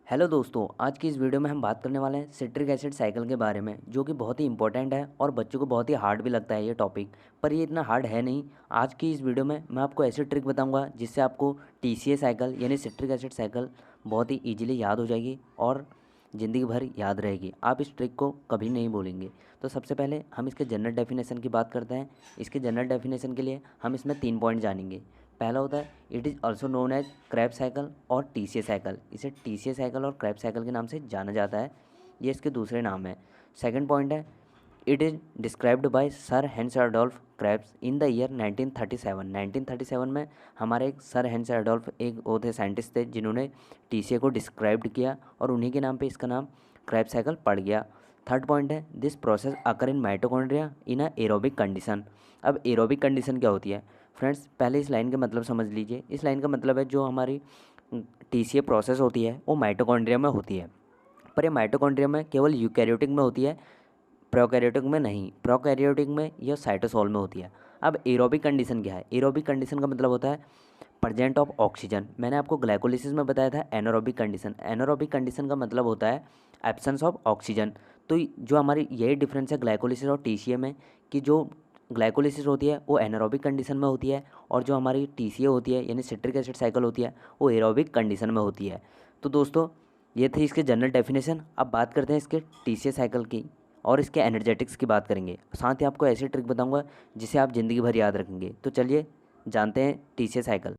Hello दोस्तों, आज की इस वीडियो में हम बात करने वाले हैं सिट्रिक एसिड साइकिल के बारे में, जो कि बहुत ही इंपॉर्टेंट है और बच्चों को बहुत ही हार्ड भी लगता है ये टॉपिक। पर ये इतना हार्ड है नहीं। आज की इस वीडियो में मैं आपको ऐसी ट्रिक बताऊंगा जिससे आपको टीसीए साइकिल यानी सिट्रिक एसिड साइकिल बहुत ही ईजिली याद हो जाएगी और ज़िंदगी भर याद रहेगी। आप इस ट्रिक को कभी नहीं भूलेंगे। तो सबसे पहले हम इसके जनरल डेफिनेशन की बात करते हैं। इसके जनरल डेफिनेशन के लिए हम इसमें 3 पॉइंट जानेंगे। पहला होता है it is also known as Krebs cycle और टीसीए साइकिल। इसे टीसीए साइकिल और क्रैब साइकिल के नाम से जाना जाता है। ये इसके दूसरे नाम है। सेकंड पॉइंट है it is described bye sir hence Adolf crabs in the year 1937। 1937 में हमारे एक सर हेंस एडोल्फ एक वो थे साइंटिस्ट थे जिन्होंने टीसीए को डिस्क्राइब्ड किया और उन्हीं के नाम पे इसका नाम क्रैब साइकिल पड़ गया। थर्ड पॉइंट है this process occur in mitochondria in a aerobic condition. अब एरोबिक कंडीशन क्या होती है फ्रेंड्स? पहले इस लाइन का मतलब समझ लीजिए। इस लाइन का मतलब है जो हमारी टीसीए प्रोसेस होती है वो माइटोकॉन्ड्रिया में होती है। पर ये माइटोकॉन्ड्रिया में केवल यूकैरियोटिक में होती है, प्रोकैरियोटिक में नहीं। प्रोकैरियोटिक में या साइटोसोल में होती है। अब एरोबिक कंडीशन क्या है? एरोबिक कंडीशन का मतलब होता है प्रेजेंट ऑफ ऑक्सीजन। मैंने आपको ग्लाइकोलिसिस में बताया था एनारोबिक कंडीशन। एनारोबिक कंडीशन का मतलब होता है एब्सेंस ऑफ ऑक्सीजन। तो जो हमारी यही डिफरेंस है ग्लाइकोलिसिस और टीसीए में, कि जो ग्लाइकोलिसिस होती है वो एनारोबिक कंडीशन में होती है और जो हमारी टीसीए होती है यानी सिट्रिक एसिड साइकिल होती है वो एरोबिक कंडीशन में होती है। तो दोस्तों ये थी इसके जनरल डेफिनेशन। अब बात करते हैं इसके टीसीए साइकिल की और इसके एनर्जेटिक्स की बात करेंगे। साथ ही आपको ऐसी ट्रिक बताऊंगा जिसे आप ज़िंदगी भर याद रखेंगे। तो चलिए जानते हैं टीसीए साइकिल।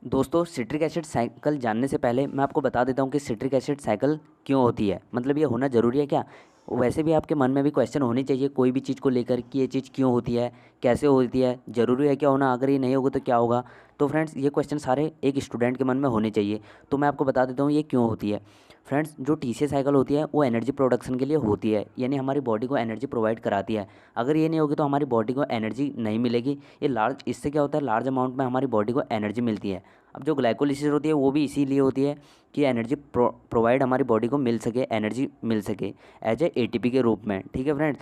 दोस्तों सिट्रिक एसिड साइकिल जानने से पहले मैं आपको बता देता हूँ कि सिट्रिक एसिड साइकिल क्यों होती है। मतलब ये होना ज़रूरी है क्या? वैसे भी आपके मन में भी क्वेश्चन होनी चाहिए कोई भी चीज़ को लेकर कि ये चीज़ क्यों होती है, कैसे होती है, ज़रूरी है क्या होना, अगर ये नहीं होगा तो क्या होगा। तो फ्रेंड्स ये क्वेश्चन सारे एक स्टूडेंट के मन में होने चाहिए। तो मैं आपको बता देता हूँ ये क्यों होती है। फ्रेंड्स जो टीसीए साइकिल होती है वो एनर्जी प्रोडक्शन के लिए होती है, यानी हमारी बॉडी को एनर्जी प्रोवाइड कराती है। अगर ये नहीं होगी तो हमारी बॉडी को एनर्जी नहीं मिलेगी। ये लार्ज इससे क्या होता है, लार्ज अमाउंट में हमारी बॉडी को एनर्जी मिलती है। अब जो ग्लाइकोलिसिस होती है वो भी इसीलिए होती है कि एनर्जी प्रोवाइड हमारी बॉडी को मिल सके, एनर्जी मिल सके एज ए एटीपी के रूप में। ठीक है फ्रेंड्स,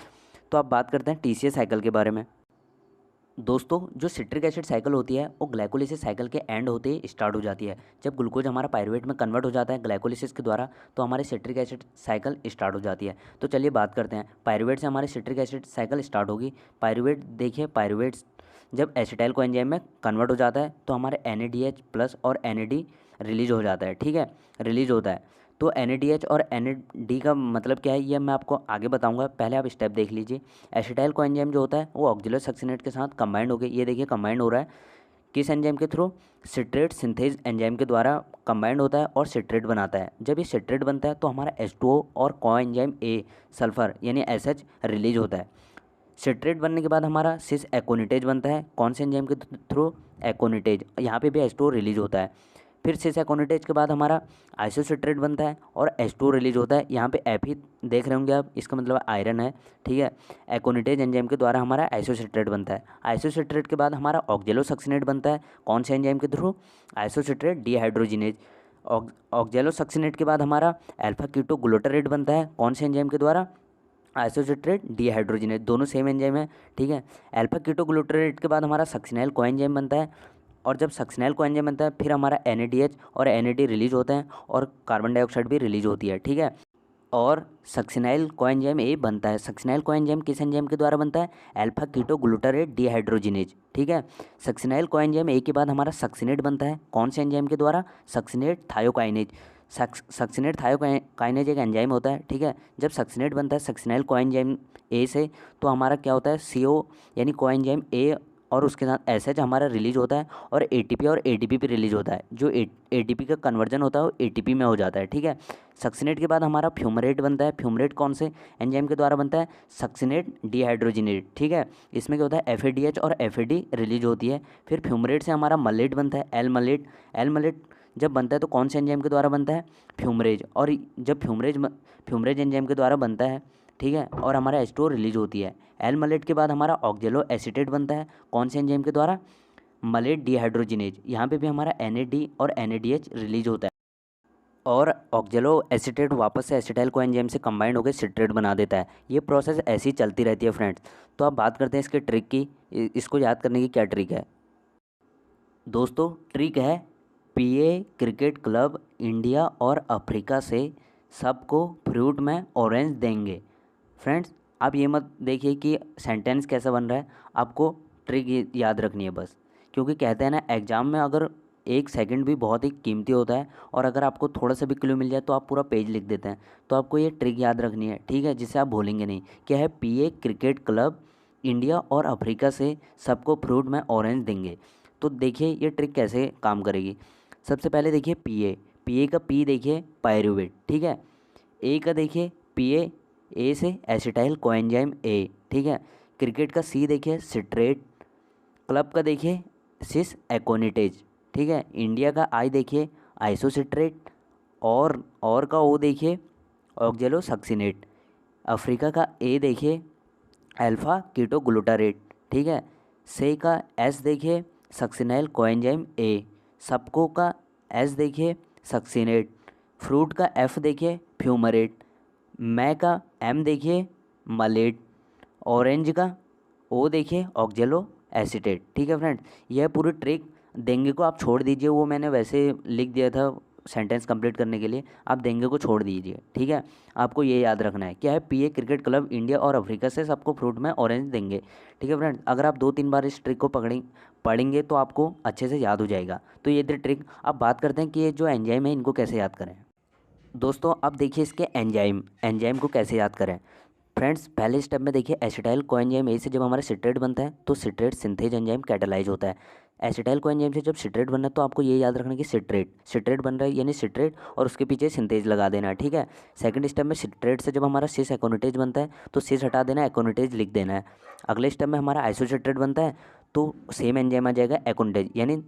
तो अब बात करते हैं टीसीए साइकिल के बारे में। दोस्तों जो सिट्रिक एसिड साइकिल होती है वो ग्लाइकोलिसिस साइकिल के एंड होते ही स्टार्ट हो जाती है। जब ग्लूकोज हमारा पायरुवेट में कन्वर्ट हो जाता है ग्लाइकोलिसिस के द्वारा तो हमारे सिट्रिक एसिड साइकिल स्टार्ट हो जाती है। तो चलिए बात करते हैं पायरुवेट से हमारी सिट्रिक एसिड साइकिल स्टार्ट होगी। पायरुवेट देखिए, पायरुवेट जब एसिटाइल कोएंजाइम में कन्वर्ट हो जाता है तो हमारे NADH प्लस और NAD रिलीज हो जाता है। ठीक है, रिलीज होता है। तो NADH और NAD का मतलब क्या है ये मैं आपको आगे बताऊंगा, पहले आप स्टेप देख लीजिए। एसिटाइल कोएंजाइम जो होता है वो ऑक्जेलो सक्सिनेट के साथ कंबाइंड हो गई। ये देखिए कंबाइंड हो रहा है किस एंजाइम के थ्रू? सिट्रेट सिंथेज एंजाइम के द्वारा कंबाइंड होता है और सिट्रेट बनाता है। जब ये सिट्रेट बनता है तो हमारा H2O और कोएंजाइम A सल्फर यानी SH रिलीज होता है। सिट्रेट बनने के बाद हमारा सिस एकोनिटेज बनता है। कौन से एंजाइम के थ्रू? एकोनिटेज। यहाँ पे भी H2O रिलीज होता है। फिर सिस एकोनिटेज के बाद हमारा आइसोसिट्रेट बनता है और H2O रिलीज होता है। यहाँ पे F ही देख रहे होंगे आप, इसका मतलब आयरन है। ठीक है, एकोनिटेज एंजाइम के द्वारा हमारा आइसोसिट्रेट बनता है। आइसोसिट्रेट के बाद हमारा ऑक्जेलो सक्सिनेट बनता है। कौन से एंजाइम के थ्रू? Isocitrate dehydrogenase. ऑक्जेलो सक्सिनेट के बाद हमारा अल्फा कीटो ग्लूटारेट बनता है। कौन से एंजाइम के द्वारा? Isocitrate dehydrogenase. दोनों सेम एंजाइम है। ठीक है, अल्फा कीटो ग्लूटारेट के बाद हमारा सक्सिनाइल कोएंजाइम बनता है और जब सक्सिनाइल कोएंजाइम बनता है फिर हमारा NADH और NAD रिलीज होते हैं और कार्बन डाइऑक्साइड भी रिलीज होती है। ठीक है, और सक्सिनाइल कोएंजाइम ए बनता है। सक्सिनाइल कोएंजाइम किस एंजाइम के द्वारा बनता है? Alpha keto glutarate dehydrogenase. ठीक है, सक्सिनाइल कोएंजाइम ए के बाद हमारा सक्सिनेट बनता है। कौन से एंजाइम के द्वारा? Succinate thiokinase. सक्सिनेट थायोकाइनेज एक एंजाइम होता है। ठीक है, जब सक्सिनेट बनता है सक्सिनाइल कोएंजाइम ए से तो हमारा क्या होता है? CO यानी कोएंजाइम ए और उसके साथ SH हमारा रिलीज होता है और ATP और ADP भी रिलीज होता है। जो ATP का कन्वर्जन होता है वो ATP में हो जाता है। ठीक है, सक्सिनेट के बाद हमारा फ्यूमरेट बनता है। फ्यूमरेट कौन से एंजाइम के द्वारा बनता है? Succinate dehydrogenate. ठीक है, इसमें क्या होता है? FADH और FAD रिलीज होती है। फिर फ्यूमरेट से हमारा मलेट बनता है, एल मलेट। एल मलेट जब बनता है तो कौन से एंजाइम के द्वारा बनता है? फ्यूमरेज। और जब फ्यूमरेज एंजाइम के द्वारा बनता है, ठीक है, और हमारा H2O रिलीज होती है। एल मलेट के बाद हमारा ऑक्जेलो एसीटेट बनता है। कौन से एंजाइम के द्वारा? Mullet dehydrogenase. यहाँ पे भी हमारा NAD और NADH रिलीज होता है और ऑक्जेलो एसीटेट वापस से एसिटाइल कोएंजाइम से कंबाइंड होकर सिट्रेट बना देता है। ये प्रोसेस ऐसी चलती रहती है फ्रेंड्स। तो अब बात करते हैं इसके ट्रिक की। इसको याद करने की क्या ट्रिक है? दोस्तों ट्रिक है पीए क्रिकेट क्लब इंडिया और अफ्रीका से सबको फ्रूट में ऑरेंज देंगे। फ्रेंड्स, आप ये मत देखिए कि सेंटेंस कैसा बन रहा है, आपको ट्रिक याद रखनी है बस। क्योंकि कहते हैं ना, एग्ज़ाम में अगर एक सेकंड भी बहुत ही कीमती होता है और अगर आपको थोड़ा सा भी क्लू मिल जाए तो आप पूरा पेज लिख देते हैं। तो आपको ये ट्रिक याद रखनी है, ठीक है, जिससे आप भूलेंगे नहीं। क्या है? पीए क्रिकेट क्लब इंडिया और अफ्रीका से सबको फ्रूट में ऑरेंज देंगे। तो देखिए ये ट्रिक कैसे काम करेगी। सबसे पहले देखिए पीए, पीए का पी देखिए पायरुवेट, ठीक है। ए का देखिए पीए, ए से एसिटाइल कोएंजाइम ए, ठीक है। क्रिकेट का सी देखिए सिट्रेट, क्लब का देखिए सिस एकोनिटेज, ठीक है। इंडिया का आई देखिए आइसोसिट्रेट, और का ओ देखिए ऑक्जेलो सक्सिनेट, अफ्रीका का ए देखिए अल्फ़ा कीटोग्लूटारेट, ठीक है। से का एस देखिए सक्सिनाइल कोएंजाइम ए, सबको का एस देखिए सक्सिनेट, फ्रूट का एफ देखिए फ्यूमरेट, मै का एम देखिए मलेट, ऑरेंज का ओ देखिए ऑक्जेलो एसीटेट, ठीक है फ्रेंड्स। यह पूरी ट्रिक देंगे को आप छोड़ दीजिए, वो मैंने वैसे लिख दिया था सेंटेंस कंप्लीट करने के लिए, आप देंगे को छोड़ दीजिए, ठीक है। आपको ये याद रखना है। क्या है? पीए क्रिकेट क्लब इंडिया और अफ्रीका से सबको फ्रूट में ऑरेंज देंगे, ठीक है फ्रेंड्स। अगर आप 2-3 बार इस ट्रिक को पढ़ेंगे तो आपको अच्छे से याद हो जाएगा। तो ये थी ट्रिक। अब बात करते हैं कि ये जो एंजाइम है इनको कैसे याद करें। दोस्तों अब देखिए इसके एंजाइम, एंजाइम को कैसे याद करें। फ्रेंड्स, पहले स्टेप में देखिए एसिटाइल कोएंजाइम ए से जब हमारा सिट्रेट बनता है तो सिट्रेट सिंथेज एंजाइम कैटालाइज होता है। एसिटाइल कोएंजाइम से जब सिट्रेट बनना है तो आपको ये याद रखना है कि सिट्रेट, सिट्रेट बन रहा है यानी सिट्रेट और उसके पीछे सिंथेज लगा देना है, ठीक है। सेकंड स्टेप में सिट्रेट से जब हमारा सिस एकोनिटेज बनता है तो सिस हटा देना है, एकोनिटेज लिख देना है। अगले स्टेप में हमारा आइसोसिट्रेट बनता है तो सेम एंजाइम आ जाएगा एकोनिटेज, यानी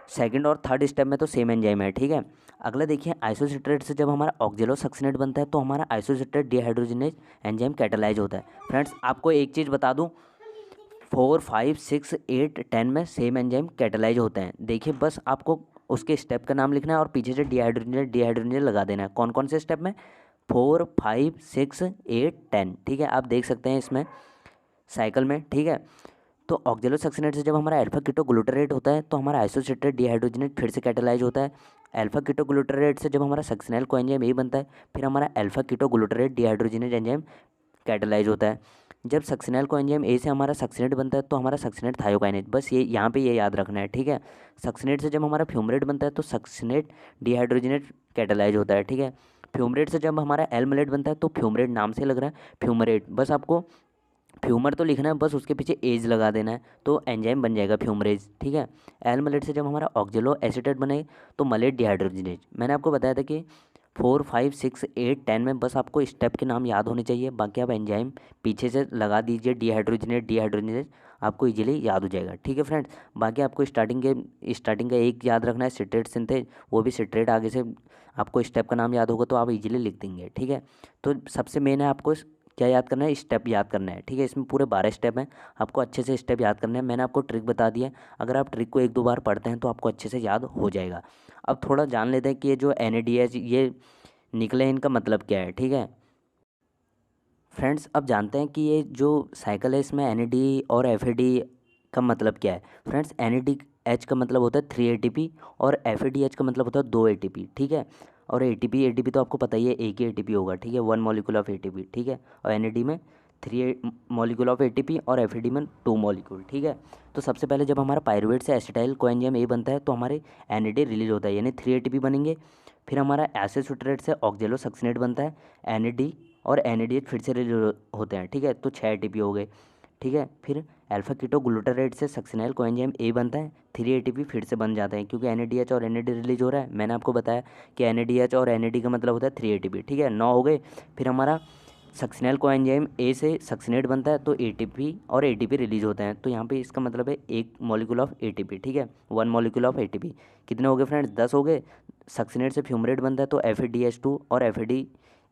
सेकंड और थर्ड स्टेप में तो सेम एंजाइम है, ठीक है। अगला देखिए आइसोसिट्रेट से जब हमारा ऑक्जेलोसक्सिनेट बनता है तो हमारा आइसोसिट्रेट डिहाइड्रोजिनेज एंजाइम कैटालाइज होता है। फ्रेंड्स, आपको एक चीज़ बता दूं, 4, 5, 6, 8, 10 में सेम एंजाइम कैटालाइज होते हैं। देखिए बस आपको उसके स्टेप का नाम लिखना है और पीछे से डिहाइड्रोजिनेज लगा देना है। कौन कौन से स्टेप में? 4, 5, 6, 8, 10, ठीक है। आप देख सकते हैं इसमें साइकिल में, ठीक है। तो ऑक्जेलोसक्सिनेट से जब हमारा अल्फा कीटोग्लूटारेट होता है तो हमारा आइसोसिट्रेट डिहाइड्रोजिनेट फिर से कैटालाइज होता है। अल्फा कीटोग्लूटारेट से जब हमारा सक्सिनाइल कोएंजाइम ए बनता है फिर हमारा alpha ketoglutarate dehydrogenase enzyme catalyse होता है। जब सक्सिनाइल कोएंजाइम ए से हमारा सक्सिनेट बनता है तो हमारा सक्सिनेट थायोकाइनेज, बस ये यहाँ पे ये याद रखना है, ठीक है। सक्सिनेट से जब हमारा फ्यूमरेट बनता है तो सक्सिनेट डिहाइड्रोजिनेट कैटालाइज होता है, ठीक है। फ्यूमरेट से जब हमारा एल्मलेट बनता है तो फ्यूमरेट नाम से लग रहा है फ्यूमरेट, बस आपको फ्यूमर तो लिखना है, बस उसके पीछे एज लगा देना है तो एंजाइम बन जाएगा फ्यूमरेज, ठीक है। एल मलेट से जब हमारा ऑक्जेलो एसीटेट बने तो मलेट डिहाइड्रोजिनेज। मैंने आपको बताया था कि 4, 5, 6, 8, 10 में बस आपको स्टेप के नाम याद होने चाहिए, बाकी आप एंजाइम पीछे से लगा दीजिए डिहाइड्रोजिनेज आपको इजीली याद हो जाएगा, ठीक है फ्रेंड्स। बाकी आपको स्टार्टिंग का एक याद रखना है सिट्रेट सिंथेज, वो भी सिट्रेट आगे से आपको स्टेप का नाम याद होगा तो आप इजीली लिख देंगे, ठीक है। तो सबसे मेन है आपको क्या याद करना है? स्टेप याद करना है, ठीक है। इसमें पूरे 12 स्टेप हैं, आपको अच्छे से स्टेप याद करने हैं। मैंने आपको ट्रिक बता दी है, अगर आप ट्रिक को 1-2 बार पढ़ते हैं तो आपको अच्छे से याद हो जाएगा। अब थोड़ा जान लेते हैं कि ये जो NADH ये निकले इनका मतलब क्या है, ठीक है। फ्रेंड्स, अब जानते हैं कि ये जो साइकिल है इसमें NAD और FAD का मतलब क्या है। फ्रेंड्स, NADH का मतलब होता है 3 ATP और FADH का मतलब होता है 2 ATP, ठीक है। और ATP तो आपको पता ही है एक ही ATP होगा, ठीक है, 1 मॉलिक्यूल ऑफ ATP, ठीक है। और NAD में 3 मॉलिक्यूल ऑफ ATP और FAD में 2 मॉलिक्यूल, ठीक है। तो सबसे पहले जब हमारा पायरुवेट से एसिटाइल कोएंजाइम ए बनता है तो हमारे NAD रिलीज होता है यानी 3 ATP बनेंगे। फिर हमारा एसिड से ऑक्जेलोसक्सिनेट बनता है, NAD और NADH फिर से रिलीज होते हैं, ठीक है। तो 6 ATP हो गए, ठीक है। फिर अल्फा कीटोग्लूटारेट से सक्सिनाइल कोएंजाइम ए बनता है, 3 ATP फिर से बन जाते हैं क्योंकि NADH और NAD रिलीज हो रहा है। मैंने आपको बताया कि NADH और NAD का मतलब होता है 3 ATP, ठीक है। 9 हो गए। फिर हमारा सक्सिनाइल कोएंजाइम ए से सक्सिनेट बनता है तो ATP और ATP रिलीज होते हैं, तो यहाँ पे इसका मतलब है 1 मॉलिक्यूल ऑफ ATP, ठीक है, 1 मॉलिक्यूल ऑफ ATP। कितने हो गए फ्रेंड्स? 10 हो गए। सक्सिनेट से फ्यूमरेट बनता है तो FADH2 और FAD,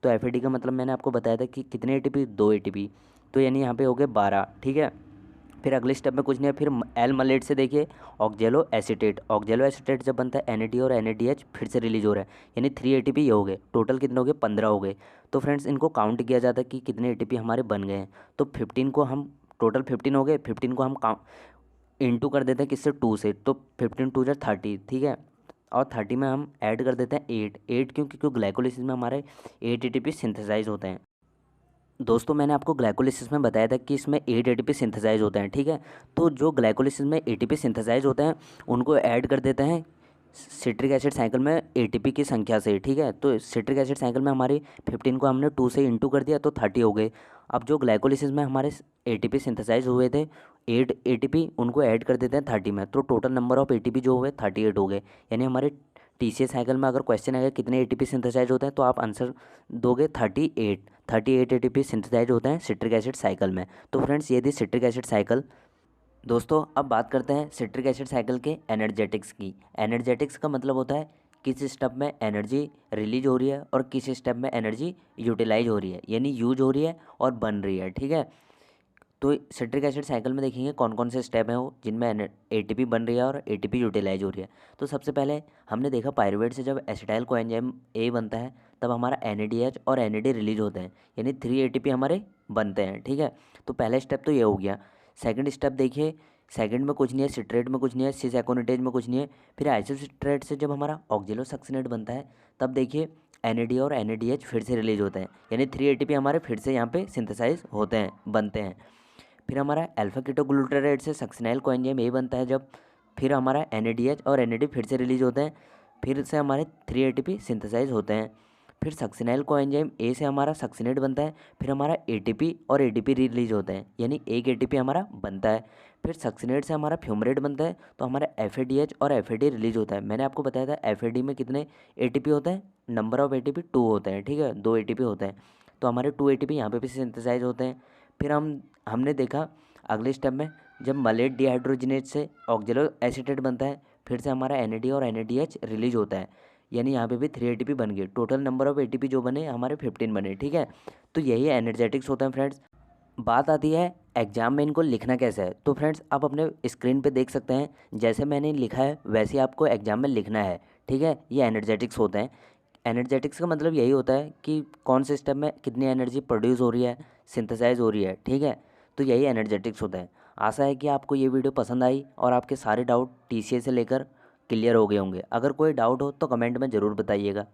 तो FAD का मतलब मैंने आपको बताया था कि कितने ATP, 2 ATP, तो यानी यहाँ पे हो गए 12, ठीक है। फिर अगले स्टेप में कुछ नहीं है, फिर एल मलेट से देखिए ऑक्जेलो एसिटेट जब बनता है NAD और NADH फिर से रिलीज हो रहा है यानी 3 ATP ये हो गए। टोटल कितने हो गए? 15 हो गए। तो फ्रेंड्स इनको काउंट किया जाता है कि कितने ATP हमारे बन गए हैं। तो 15 को हम टोटल 15 हो गए, 15 को हम काउंट इंटू कर देते हैं किससे? 2 से, तो 15 2 जा 30, ठीक है। और 30 में हम ऐड कर देते हैं 8 क्योंकि ग्लाइकोलिसिस में हमारे 8 एटीपी सिंथेसाइज होते हैं। दोस्तों मैंने आपको ग्लाइकोलिसिस में बताया था कि इसमें 8 एटीपी सिंथेसाइज होते हैं, ठीक है। तो जो ग्लाइकोलिसिस में एटीपी सिंथेसाइज होते हैं उनको ऐड कर देते हैं सिट्रिक एसिड साइकिल में एटीपी की संख्या से, ठीक है। तो सिट्रिक एसिड साइकिल में हमारी 15 को हमने 2 से इंटू कर दिया तो 30 हो गए। अब जो ग्लाइकोलिसिस में हमारे एटीपी सिंथेसाइज हुए थे 8 एटीपी, उनको ऐड कर देते हैं 30 में, तो टोटल नंबर ऑफ एटीपी जो हुए 38 हो गए। यानी हमारे टीसीएस साइकिल में अगर क्वेश्चन आएगा कितने एटीपी सिंथेसाइज होते हैं तो आप आंसर दोगे 38 एटीपी सिंथेसाइज होते हैं सिट्रिक एसिड साइकिल में। तो फ्रेंड्स ये थी सिट्रिक एसिड साइकिल। दोस्तों अब बात करते हैं सिट्रिक एसिड साइकिल के एनर्जेटिक्स की। एनर्जेटिक्स का मतलब होता है किस स्टेप में एनर्जी रिलीज हो रही है और किस स्टेप में एनर्जी यूटिलाइज हो रही है, यानी यूज हो रही है और बन रही है, ठीक है। तो सिट्रिक एसिड साइकिल में देखेंगे कौन कौन से स्टेप हैं वो जिनमें एटीपी बन रही है और एटीपी यूटिलाइज हो रही है। तो सबसे पहले हमने देखा पायरुवेट से जब एसिटाइल कोएंजाइम ए बनता है तब हमारा NADH और NAD रिलीज होते हैं, यानी 3 एटीपी हमारे बनते हैं, ठीक है। तो पहला स्टेप तो ये हो गया। सेकंड स्टेप देखिए, सेकंड में कुछ नहीं है, सिट्रेट में कुछ नहीं है, सिस एकोनिटेज में कुछ नहीं है। फिर आइसोसिट्रेट से जब हमारा ऑक्जेलोसक्सिनेट बनता है तब देखिए NAD और NADH फिर से रिलीज होते हैं, यानी 3 एटीपी हमारे फिर से यहाँ पे सिंथेसाइज होते हैं, बनते हैं। फिर हमारा अल्फा कीटोग्लूटारेट से सक्सिनाइल कोएंजाइम ए बनता है जब, फिर हमारा NADH और NAD फिर से रिलीज होते हैं, फिर से हमारे 3 एटीपी सिंथेसाइज होते हैं। फिर सक्सिनाइल कोएंजाइम ए से हमारा सक्सिनेट बनता है, फिर हमारा ATP और ADP रिलीज होते हैं, यानी एक ATP हमारा बनता है। फिर सक्सिनेट से हमारा फ्यूमरेट बनता है तो हमारा FADH और FAD रिलीज होता है। मैंने आपको बताया था FAD में कितने ATP होते हैं, नंबर ऑफ ATP 2 होते हैं, ठीक है, 2 ATP होते हैं। तो हमारे 2 ATP यहाँ पे भी सिंथेसाइज होते हैं। फिर हमने देखा अगले स्टेप में जब मलेट डिहाइड्रोजिनेज से ऑक्जेलो एसीटेट बनता है फिर से हमारा NAD और NADH रिलीज होता है, यानी यहाँ पे भी 3 ATP बन गए। टोटल नंबर ऑफ ATP जो बने हमारे 15 बने, ठीक है। तो यही एनर्जेटिक्स होते हैं फ्रेंड्स। बात आती है एग्जाम में इनको लिखना कैसे है। तो फ्रेंड्स आप अपने स्क्रीन पे देख सकते हैं जैसे मैंने लिखा है वैसे ही आपको एग्जाम में लिखना है, ठीक है। ये एनर्जेटिक्स होते हैं। एनर्जेटिक्स का मतलब यही होता है कि कौन से स्टेप में कितनी एनर्जी प्रोड्यूस हो रही है, सिंथेसाइज हो रही है, ठीक है। तो यही एनर्जेटिक्स होता है। आशा है कि आपको ये वीडियो पसंद आई और आपके सारे डाउट TCA से लेकर क्लियर हो गए होंगे। अगर कोई डाउट हो तो कमेंट में ज़रूर बताइएगा।